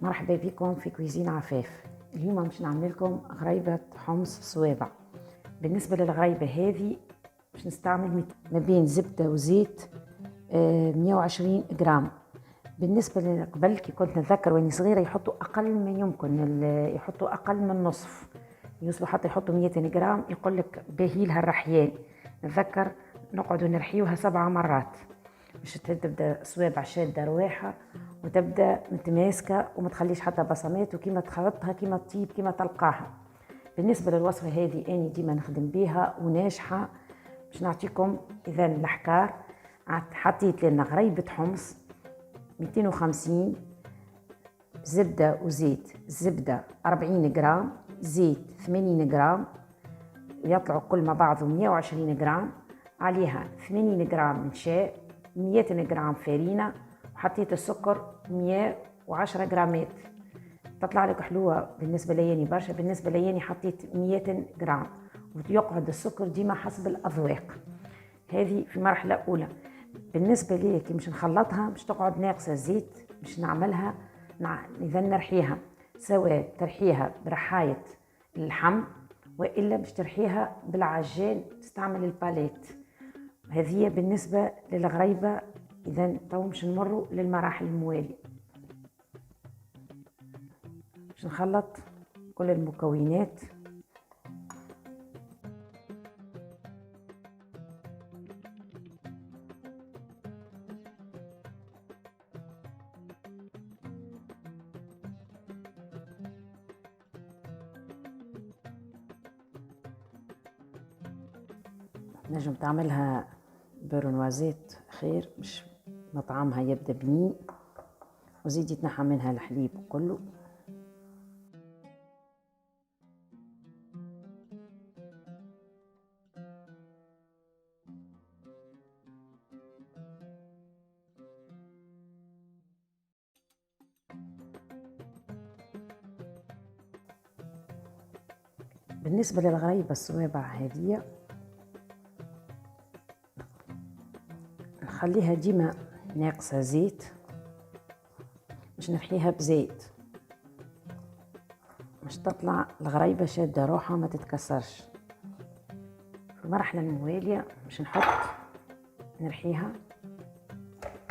مرحبا بكم في كويزين عفاف. اليوم باش نعمل لكم غريبة حمص صوابع. بالنسبة للغريبة هذه باش نستعمل ما بين زبدة وزيت 120 جرام. بالنسبة قبل كي كنت نتذكر واني صغيرة يحطوا أقل ما يمكن، يحطوا أقل من نصف، يصبح حتى يحطوا 200 جرام. يقول لك باهي لها الرحيان. نتذكر نقعدوا نرحيوها 7 مرات باش تبدا صوابع شاده رواحه وتبدا متماسكه وما تخليش حتى بصمات، وكيما تخلطها كيما تطيب كيما تلقاها. بالنسبه للوصفه هذه اني ديما نخدم بها وناجحه. باش نعطيكم اذا الاحكار. حطيت لنا غريبه حمص 250 زبده وزيت، زبده 40 جرام، زيت 80 جرام، يطلعوا كل مع بعض 120 جرام، عليها 80 جرام نشاء، 200 جرام فرينة، وحطيت السكر 110 جرامات. تطلع لك حلوة بالنسبة لياني برشا، بالنسبة لياني حطيت 200 جرام، ويقعد السكر ديما حسب الأذواق. هذه في مرحلة أولى. بالنسبة لي كي مش نخلطها مش تقعد ناقصة زيت، مش نعملها إذا نرحيها، سواء ترحيها برحاية اللحم وإلا باش ترحيها بالعجان تستعمل الباليت. هذه بالنسبة للغريبة. إذا تو مش نمروا للمراحل الموالية. باش نخلط كل المكونات. نجم تعملها برونوازيت خير، مش مطعمها يبدأ بني، وزيدي تنحى منها الحليب كله. بالنسبة للغريبة الصوابع هذه نخليها ديما ناقصة زيت، مش نرحيها بزيت، مش تطلع الغريبة شادة روحها ما تتكسرش. في المرحلة الموالية مش نحط نرحيها،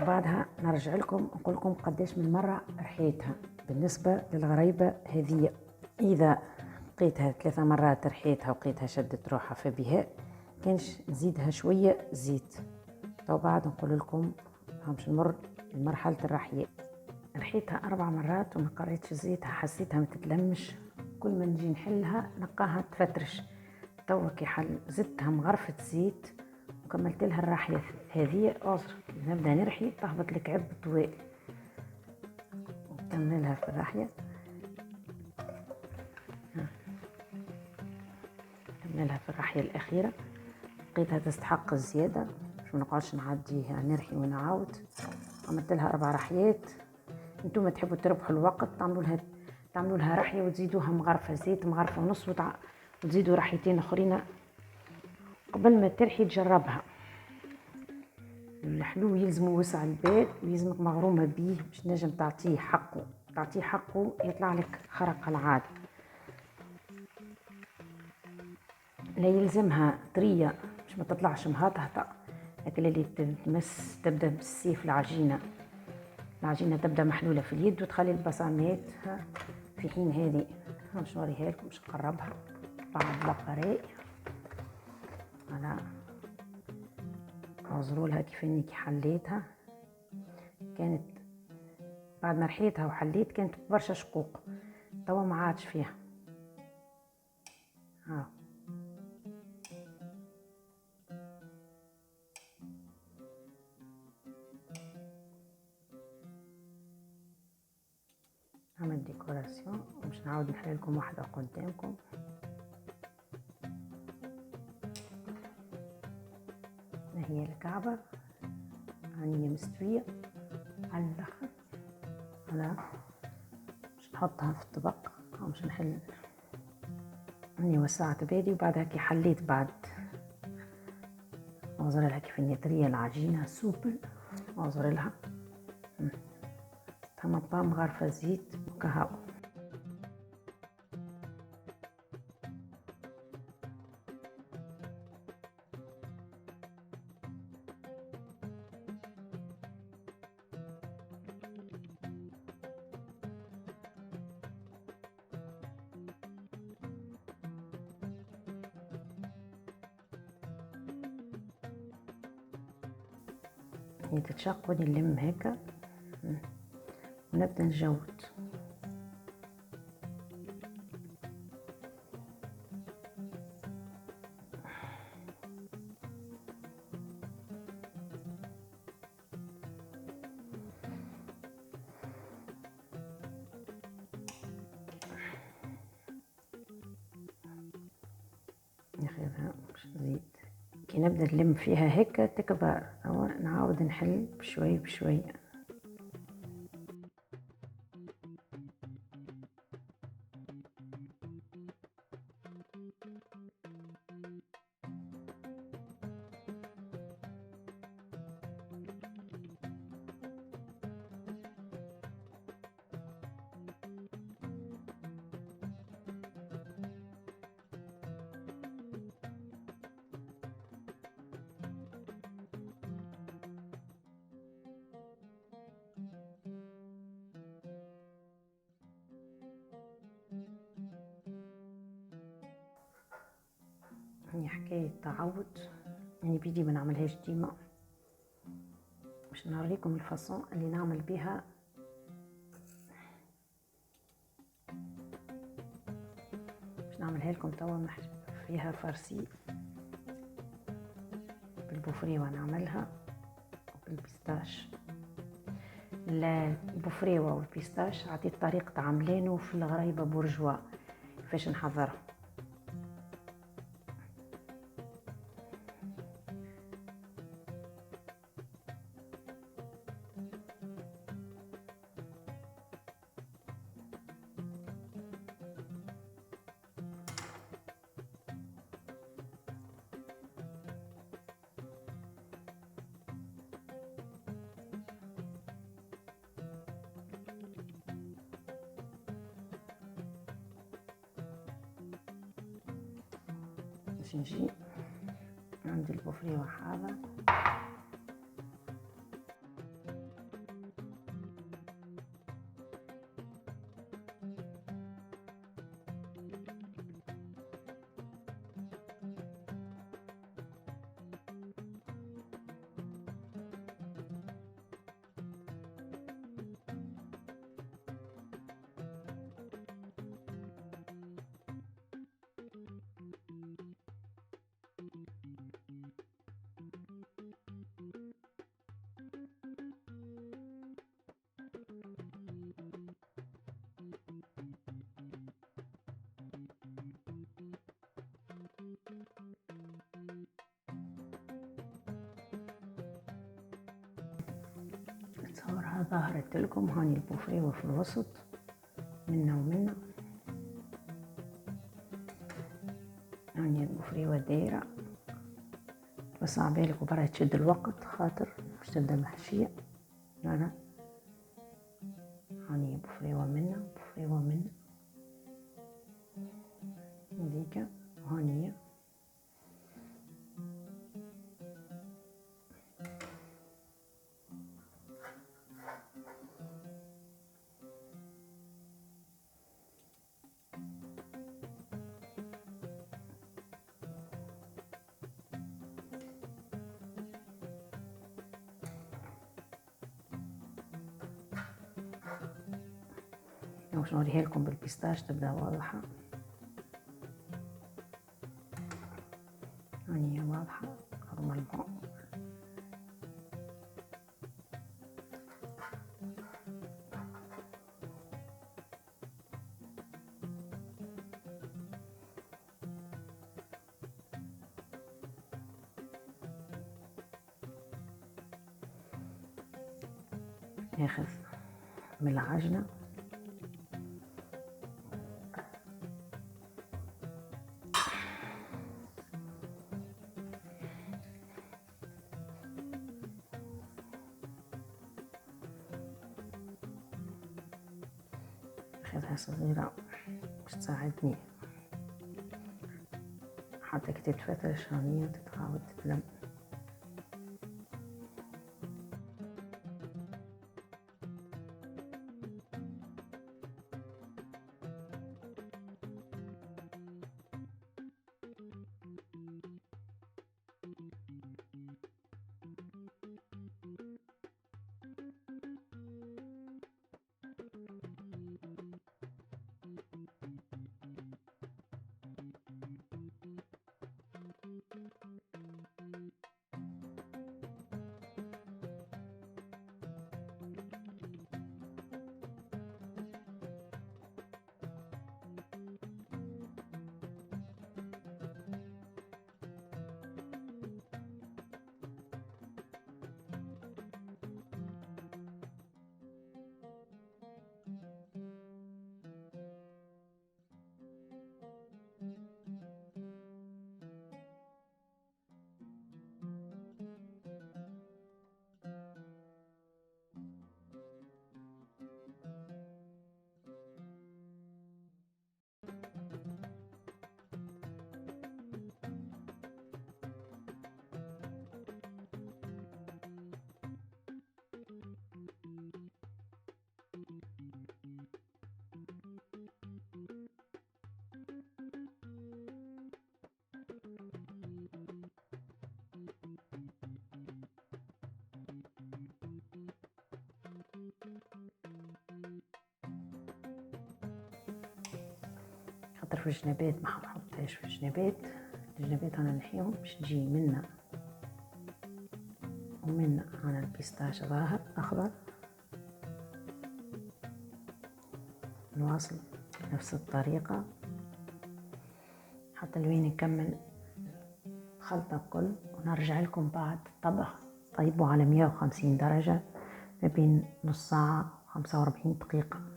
وبعدها نرجع لكم نقول لكم قداش من مرة رحيتها. بالنسبة للغريبة هذه إذا لقيتها 3 مرات رحيتها وقيتها شدت روحها فبها، كانش نزيدها شوية زيت. تو بعد نقول لكم باش نمر لمرحلة الرحية. رحيتها 4 مرات وما قريتش زيتها، حسيتها ما تتلمش، كل ما نجي نحلها نلقاها تفترش. توا كي زدتها مغرفة زيت وكملت لها الرحية هذه. نبدا نرحي تهبط لك عب طويل، نكملها في الرحية، نكملها في الرحية الأخيرة. لقيتها تستحق الزيادة، مش منقعدش نعديها نرحي ونعاود. عملت لها 4 رحيات. انتم تحبوا تربحوا الوقت تعملوا لها رحية وتزيدوها مغرفة زيت، مغرفة ونص، وتزيدوا رحيتين اخرين قبل ما ترحي تجربها. الحلو يلزم وسع البال ويلزمك مغرومة بيه باش تنجم تعطيه حقه يطلع لك خرق العادة. لا يلزمها طرية باش ما تطلعش مهطهطة، لكن اللي تبدا بالسيف العجينة تبدا محلولة في اليد وتخلي البصمات. في حين هذه باش نوريها لكم، باش نقربها بعد لاباري. اعذروا لها كيف اني حليتها، كانت بعد ما رحيتها وحليت كانت برشا شقوق، توا ما عادش فيها. نعمل ديكوراسيون ومش نعاود نحل لكم واحدة قدامكم. هي الكعبة هي مستوية على الاخر. باش نحطها في الطبق ومش نحل. اني وسعت بالي وبعدها كي حليت بعد اعذر لها كيف اني طرية العجينة سوبل. اعذر لها تمام مغرفة زيت كهو. هي تتشق ونلم هيك ونبدأ نجود. ناخذها مش نزيد. كي نبدأ نلم فيها هيك تكبر، نعاود نحل بشوي بشوي. هي حكاية تعود، يعني بيدي ما نعملهاش ديما، باش نوريكم الفاصون اللي نعمل بها. باش نعملها لكم توا فيها فرسي بالبوفريوة، نعملها بالبيستاش. البوفريوة والبيستاش عطيت طريقة عملانه في الغريبة بورجوا كيفاش نحضرها. باش نجي عندي البوفريوة هذا تصورها ظهرت لكم. هاني البوفريوة في الوسط منا ومنا، هاني البوفريوة دايرة. بس عبالك وبرا تشد الوقت خاطر باش تبدا محشية. هنا هاني بوفريوة منا بوفريوة منا هذيكا، وهانية باش نوريها لكم بالبيستاش تبدا واضحة. هاني واضحة نورمالمون. ناخذ من العجنة قطعة صغيرة باش تساعدني حتى كي تتفتش هانية تتعاود تتلم. خاطر في الجنابات ما حنحطهاش في الجنابات. الجنابات انا نحيهم باش تجي منا ومنا على البيستاش ظاهر اخضر. نواصل نفس الطريقة حتى لوين نكمل الخلطة الكل، ونرجع لكم بعد الطبخ. طيبوا على 150 درجة ما بين نص ساعة و45 دقيقة.